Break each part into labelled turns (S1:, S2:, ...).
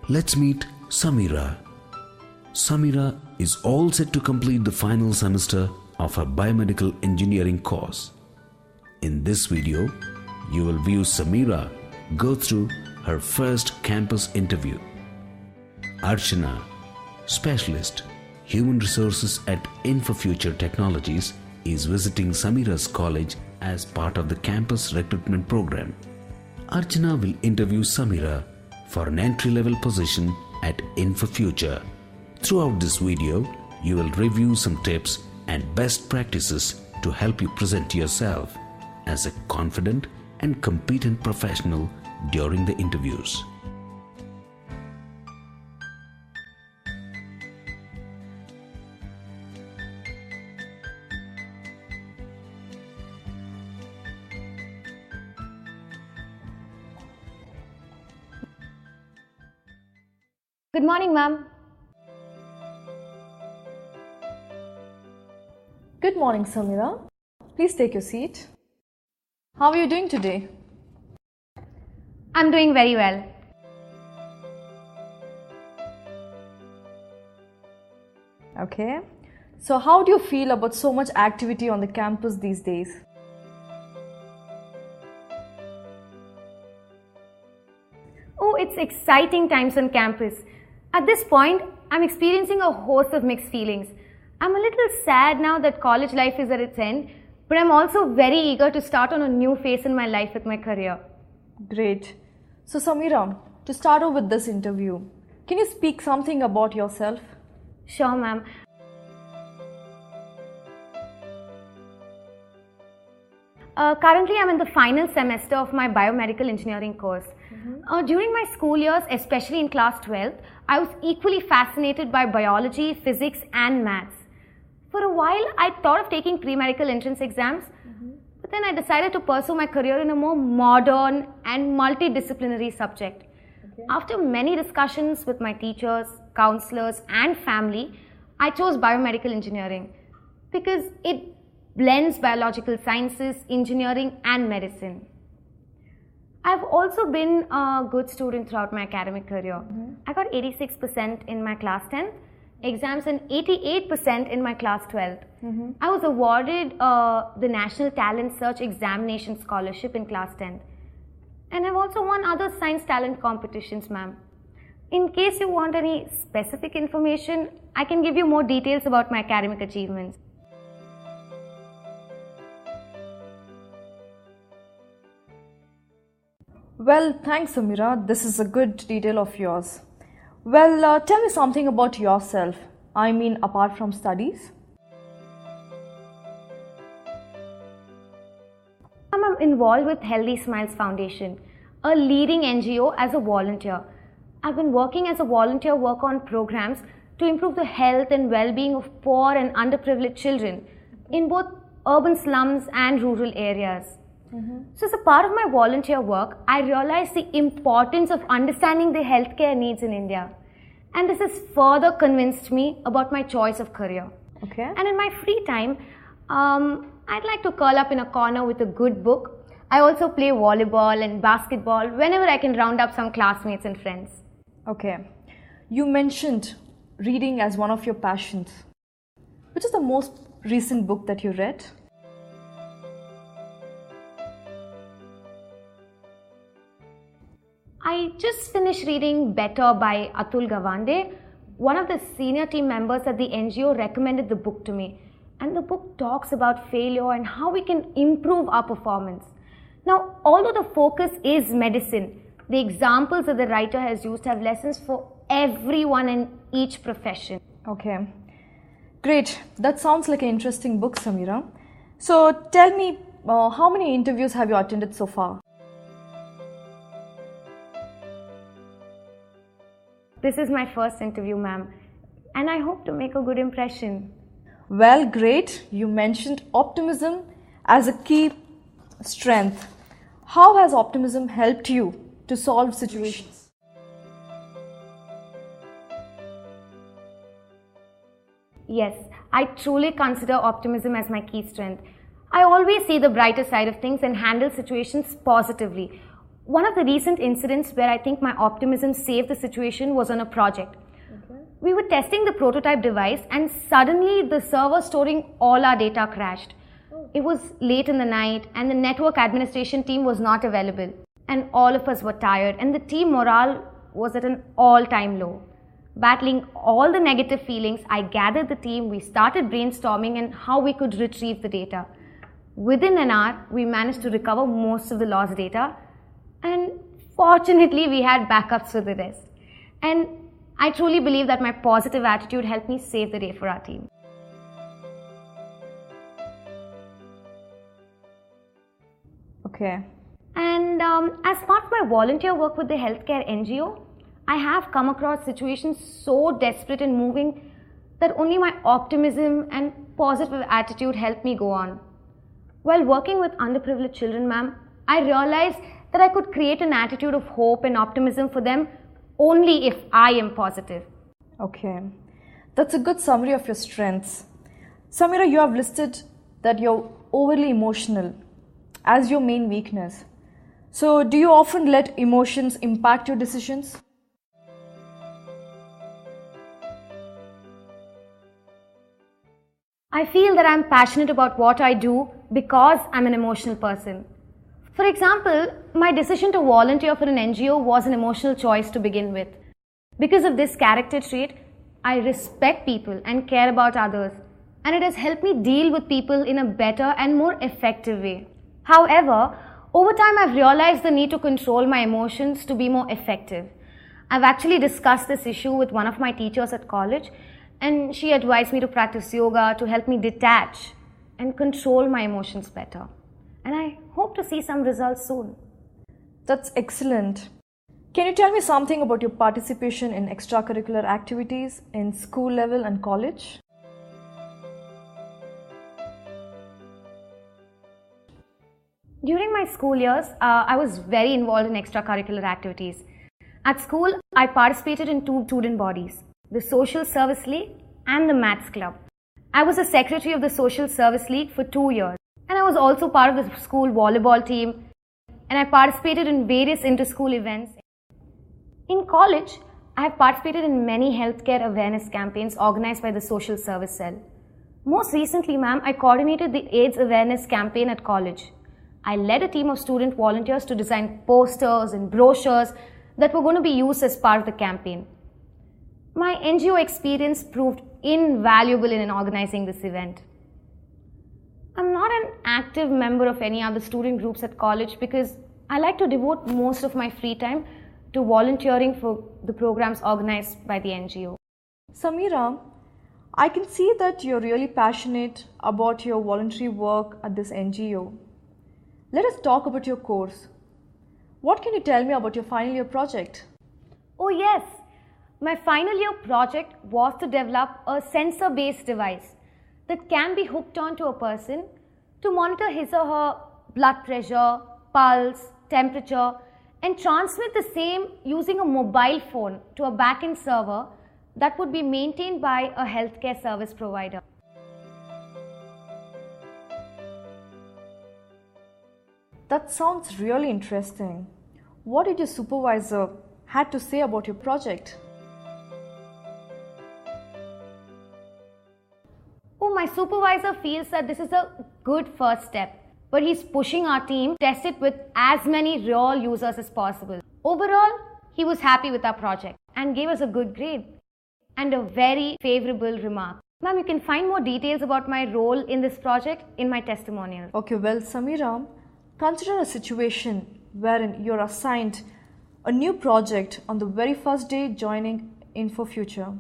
S1: Let's meet Samira. Samira is all set to complete the final semester of her biomedical engineering course. In this video, you will view Samira go through her first campus interview. Archana, Specialist, Human Resources at InfoFuture Technologies, is visiting Samira's college as part of the campus recruitment program. Archana will interview Samira for an entry-level position at InfoFuture. Throughout this video, you will review some tips and best practices to help you present yourself as a confident and competent professional during the interviews.
S2: Good morning, ma'am.
S3: Good morning, Samira. Please take your seat. How are you doing today?
S2: I'm doing very well.
S3: Okay. So how do you feel about so much activity on the campus these days?
S2: Oh, it's exciting times on campus. At this point, I'm experiencing a host of mixed feelings. I'm a little sad now that college life is at its end, but I'm also very eager to start on a new phase in my life with my career.
S3: Great. So Samira, to start off with this interview, can you speak something about yourself?
S2: Sure, ma'am. Currently, I'm in the final semester of my biomedical engineering course. During my school years, especially in class 12th, I was equally fascinated by biology, physics and maths. For a while, I thought of taking pre-medical entrance exams, but then I decided to pursue my career in a more modern and multidisciplinary subject. After many discussions with my teachers, counselors and family, I chose biomedical engineering because it blends biological sciences, engineering and medicine. I've also been a good student throughout my academic career. I got 86% in my class 10th, exams and 88% in my class 12th. I was awarded the National Talent Search Examination Scholarship in class 10th. And I've also won other science talent competitions, ma'am. In case you want any specific information, I can give you more details about my academic achievements.
S3: Well, thanks Samira. This is a good detail of yours. Well, tell me something about yourself. I mean, apart from studies.
S2: I'm involved with Healthy Smiles Foundation, a leading NGO, as a volunteer. I've been working as a volunteer work on programs to improve the health and well-being of poor and underprivileged children in both urban slums and rural areas. So as a part of my volunteer work, I realized the importance of understanding the healthcare needs in India. And this has further convinced me about my choice of career.
S3: Okay.
S2: And in my free time, I'd like to curl up in a corner with a good book. I also play volleyball and basketball whenever I can round up some classmates and friends.
S3: Okay. You mentioned reading as one of your passions. Which is the most recent book that you read?
S2: I just finished reading Better by Atul Gawande. One of the senior team members at the NGO recommended the book to me. And the book talks about failure and how we can improve our performance. Now, although the focus is medicine, the examples that the writer has used have lessons for everyone in each profession.
S3: Okay. Great. That sounds like an interesting book, Samira. So, tell me, how many interviews have you attended so far?
S2: This is my first interview, ma'am, and I hope to make a good impression.
S3: Well, great. You mentioned optimism as a key strength. How has optimism helped you to solve situations?
S2: Yes, I truly consider optimism as my key strength. I always see the brighter side of things and handle situations positively. One of the recent incidents where I think my optimism saved the situation was on a project. We were testing the prototype device and suddenly the server storing all our data crashed. It was late in the night and the network administration team was not available. And all of us were tired and the team morale was at an all-time low. Battling all the negative feelings, I gathered the team, we started brainstorming on how we could retrieve the data. Within an hour, we managed to recover most of the lost data and fortunately we had backups for the rest. And I truly believe that my positive attitude helped me save the day for our team.
S3: Okay.
S2: And as part of my volunteer work with the healthcare NGO, I have come across situations so desperate and moving that only my optimism and positive attitude helped me go on. While working with underprivileged children, ma'am, I realized that I could create an attitude of hope and optimism for them only if I am positive.
S3: Okay. That's a good summary of your strengths. Samira, you have listed that you're overly emotional as your main weakness. So, do you often let emotions impact your decisions?
S2: I feel that I'm passionate about what I do because I'm an emotional person. For example, my decision to volunteer for an NGO was an emotional choice to begin with. Because of this character trait, I respect people and care about others, and it has helped me deal with people in a better and more effective way. However, over time I've realized the need to control my emotions to be more effective. I've actually discussed this issue with one of my teachers at college, and she advised me to practice yoga to help me detach and control my emotions better. And I hope to see some results soon.
S3: That's excellent. Can you tell me something about your participation in extracurricular activities in school level and college?
S2: During my school years, I was very involved in extracurricular activities. At school, I participated in 2 student bodies, the Social Service League and the Maths Club. I was the secretary of the Social Service League for 2 years. And I was also part of the school volleyball team, and I participated in various inter-school events. In college, I have participated in many healthcare awareness campaigns organized by the Social Service Cell. Most recently, ma'am, I coordinated the AIDS awareness campaign at college. I led a team of student volunteers to design posters and brochures that were going to be used as part of the campaign. My NGO experience proved invaluable in organizing this event. I'm not an active member of any other student groups at college because I like to devote most of my free time to volunteering for the programs organized by the NGO.
S3: Samira, I can see that you're really passionate about your voluntary work at this NGO. Let us talk about your course. What can you tell me about your final year project?
S2: Oh yes, my final year project was to develop a sensor-based device that can be hooked onto a person to monitor his or her blood pressure, pulse, temperature, and transmit the same using a mobile phone to a back-end server that would be maintained by a healthcare service provider.
S3: That sounds really interesting. What did your supervisor had to say about your project?
S2: Oh, my supervisor feels that this is a good first step, but he's pushing our team to test it with as many real users as possible. Overall, he was happy with our project and gave us a good grade and a very favorable remark. Ma'am, you can find more details about my role in this project in my testimonial.
S3: Okay, well, Samira, consider a situation wherein you're assigned a new project on the very first day joining InfoFuture.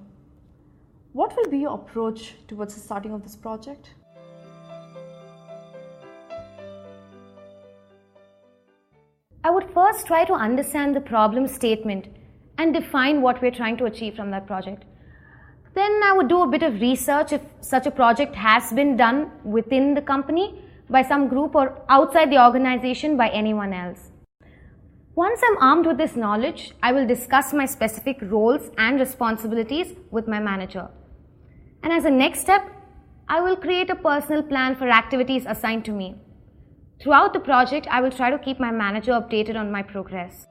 S3: What will be your approach towards the starting of this project?
S2: I would first try to understand the problem statement and define what we're trying to achieve from that project. Then I would do a bit of research if such a project has been done within the company by some group or outside the organization by anyone else. Once I'm armed with this knowledge, I will discuss my specific roles and responsibilities with my manager. And as a next step, I will create a personal plan for activities assigned to me. Throughout the project, I will try to keep my manager updated on my progress.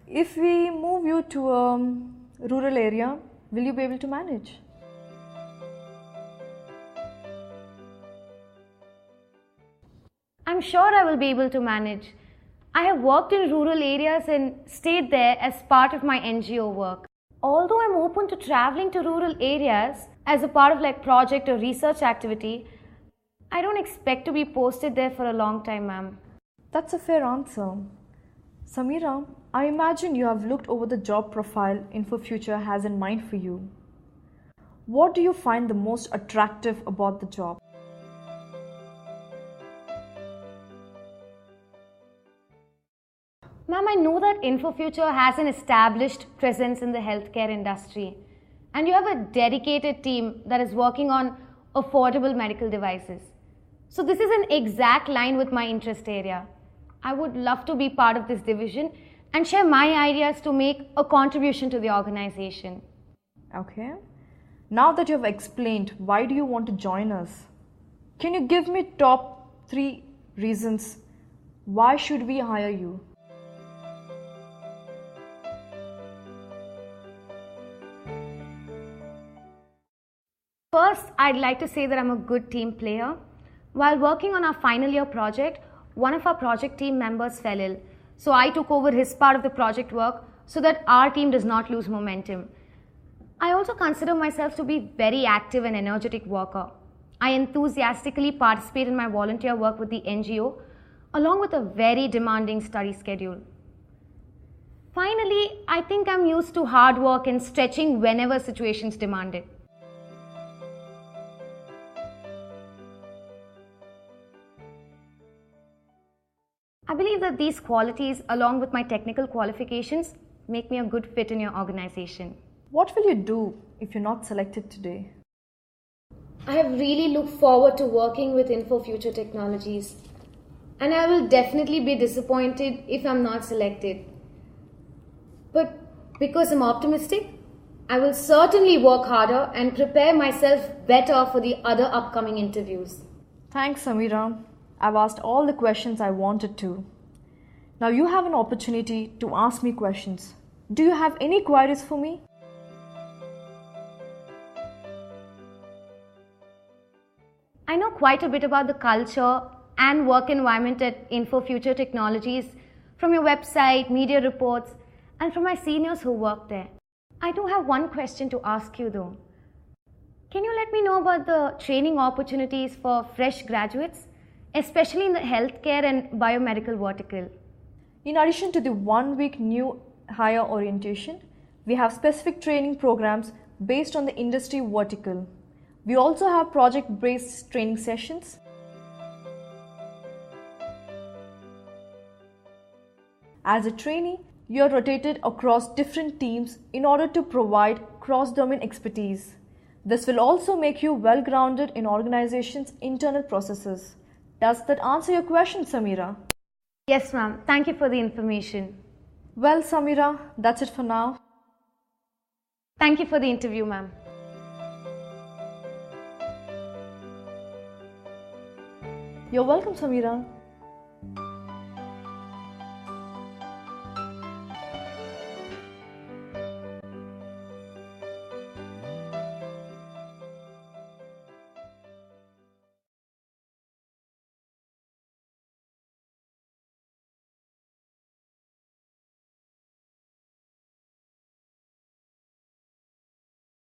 S3: If we move you to a rural area, will you be able to manage?
S2: I'm sure I will be able to manage. I have worked in rural areas and stayed there as part of my NGO work. Although I'm open to traveling to rural areas as a part of like project or research activity, I don't expect to be posted there for a long time, ma'am.
S3: That's a fair answer. Samira, I imagine you have looked over the job profile InfoFuture has in mind for you. What do you find the most attractive about the job?
S2: Ma'am, I know that InfoFuture has an established presence in the healthcare industry, and you have a dedicated team that is working on affordable medical devices. So this is an exact line with my interest area. I would love to be part of this division and share my ideas to make a contribution to the organization.
S3: Okay. Now that you have explained why do you want to join us, can you give me top 3 reasons why should we hire you?
S2: First, I'd like to say that I'm a good team player. While working on our final year project, one of our project team members fell ill. So I took over his part of the project work so that our team does not lose momentum. I also consider myself to be very active and energetic worker. I enthusiastically participate in my volunteer work with the NGO along with a very demanding study schedule. Finally, I think I'm used to hard work and stretching whenever situations demand it. I believe that these qualities, along with my technical qualifications, make me a good fit in your organization.
S3: What will you do if you're not selected today?
S2: I have really looked forward to working with InfoFuture Technologies, and I will definitely be disappointed if I'm not selected. But because I'm optimistic, I will certainly work harder and prepare myself better for the other upcoming interviews.
S3: Thanks, Samira. I've asked all the questions I wanted to. Now you have an opportunity to ask me questions. Do you have any queries for me?
S2: I know quite a bit about the culture and work environment at InfoFuture Technologies from your website, media reports, and from my seniors who work there. I do have one question to ask you though. Can you let me know about the training opportunities for fresh graduates, especially in the healthcare and biomedical vertical?
S3: In addition to the 1-week new hire orientation, we have specific training programs based on the industry vertical. We also have project-based training sessions. As a trainee, you are rotated across different teams in order to provide cross-domain expertise. This will also make you well-grounded in organization's internal processes. Does that answer your question, Samira?
S2: Yes, ma'am. Thank you for the information.
S3: Well, Samira, that's it for now.
S2: Thank you for the interview, ma'am.
S3: You're welcome, Samira.